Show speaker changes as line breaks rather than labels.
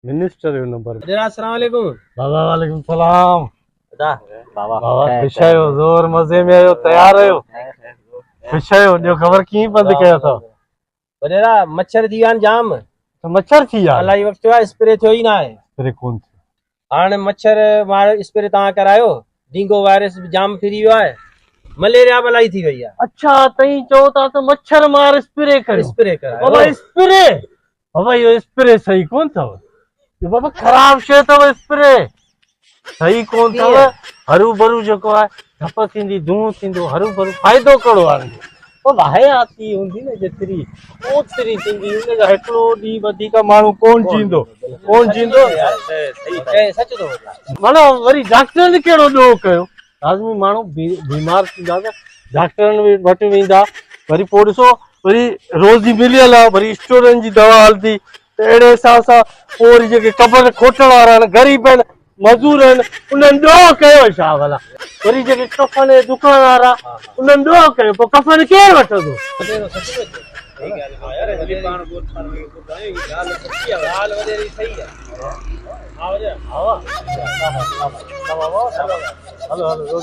Minister जो number
अस्सलाम वालेकुम।
बाबा वालेकुम सलाम।
बाबा
बाबा खुश आयो, जोर मजे में आयो, तैयार आयो, खुश आयो। जो खबर की बंद कया था
बनेरा मच्छर दीवान जाम
तो मच्छर थी यार।
अलाई वक्त जो स्प्रे थियो ही ना है।
तेरे कौन थी
हाणे मच्छर मार स्प्रे ता करायो, डेंगू वायरस जाम फिरी वियो है, मलेरिया बलाई थी वई है।
अच्छा तई चो ता तो मच्छर मार स्प्रे करो।
स्प्रे करायो
बाबा स्प्रे, बाबा यो स्प्रे सही कौन था? ये बाबा खराब शे तो स्प्रे सही कौन था? हरू भरू जको है धप थींदी, धूं थींदो, हरू भरू फायदो कड़ो आहे। ओ हयाती हुंदी न जेतरी ओतरी थींदी, उन जा हिकड़ो डी वधी का माण्हू कोन जींदो, कोन जींदो।
सही सच तो
माना वरी डॉक्टर ने केड़ो दो कयो? आदमी माण्हू बीमार थींदा त डॉक्टरनि वटि वेंदा, वरी पोइ ॾिसो वरी रोज़ी मिलियल आहे, वरी स्टोरनि जी दवा हलंदी, त अहिड़े हिसाब सां पोइ वरी जेके कफन खोटण वारा आहिनि, ग़रीब आहिनि, मज़दूर आहिनि, उन्हनि ॾोह कयो छा भला? वरी जेके कफन जे दुकान वारा उन्हनि ॾोह कयो, पोइ कफन केरु वठंदो? हलो हलो